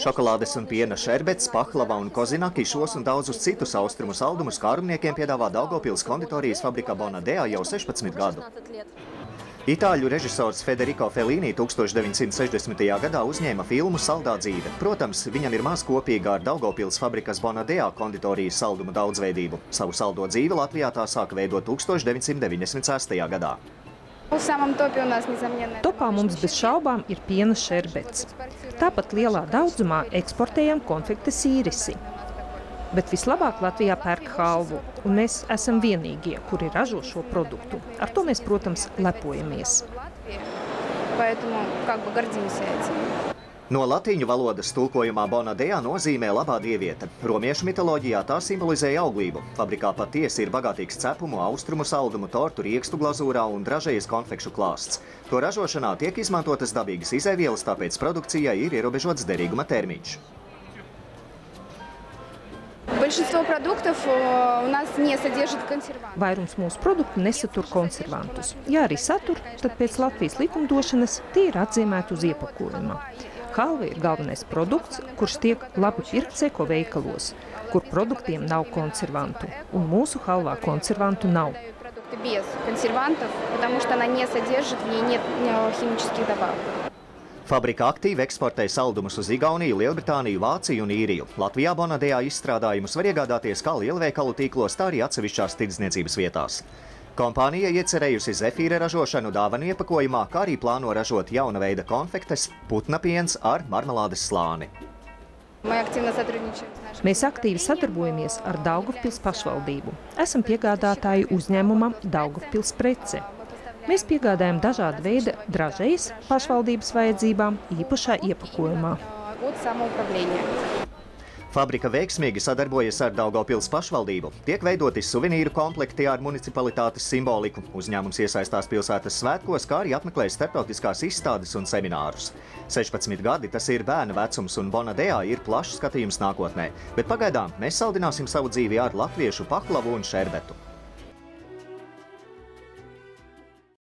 Šokolādes un piena šerbets, pahlava un kozinaki šos un daudzus citus austrumu saldumus kārumniekiem piedāvā Daugavpils konditorijas fabrika Bonadea jau 16 gadu. Itāļu režisors Federico Fellini 1960. gadā uzņēma filmu Saldā dzīve. Protams, viņam ir maz kopīga ar Daugavpils fabrikas Bonadea konditorijas saldumu daudzveidību. Savu saldo dzīvi Latvijā tā sāka veidot 1996. gadā. Topā mums bez šaubām ir piena šerbets. Tāpat lielā daudzumā eksportējam konfektes īrisi. Bet vislabāk Latvijā pērk halvu, un mēs esam vienīgie, kuri ražo šo produktu. Ar to mēs, protams, lepojamies. No latīņu valodas tulkojumā Bonadea nozīmē labā dieviete. Romiešu mitoloģijā tā simbolizēja auglību. Fabrikā patiesi ir bagātīgs cepumu, austrumu saldumu, tortu, riekstu glazūrā un dražējas konfekšu klāsts. To ražošanā tiek izmantotas dabīgas izēvielas, tāpēc produkcijai ir ierobežots derīguma termiņš. Vairums mūsu produktu nesatur konservantus. Ja arī satur, tad pēc Latvijas likumdošanas tie ir atzīmēti uz iepakojuma. Halva ir galvenais produkts, kurš tiek labi pirkts eko veikalos, kur produktiem nav konservantu, un mūsu halvā konservantu nav. Fabrika aktīvi eksportē saldumus uz Igauniju, Lielbritāniju, Vāciju un Īriju. Latvijā Bonadea izstrādājumus var iegādāties kā lielveikalu tīklos, tā arī atsevišķās tirdzniecības vietās. Kompānija iecerējusi zefīra ražošanu dāvanu iepakojumā, kā arī plāno ražot jauna veida konfektes, putna piens ar marmelādes slāni. Mēs aktīvi sadarbojamies ar Daugavpils pašvaldību. Esam piegādātāji uzņēmumam Daugavpils prece. Mēs piegādājam dažāda veida dražējas pašvaldības vajadzībām īpašā iepakojumā. Fabrika veiksmīgi sadarbojas ar Daugavpils pašvaldību. Tiek veidoti suvenīru komplekti ar municipalitātes simboliku. Uzņēmums iesaistās pilsētas svētkos, kā arī apmeklē starptautiskās izstādes un seminārus. 16 gadi tas ir bērna vecums, un Bonadea ir plašs skatījums nākotnē. Bet pagaidām mēs saldināsim savu dzīvi ar latviešu pahlavu un šerbetu.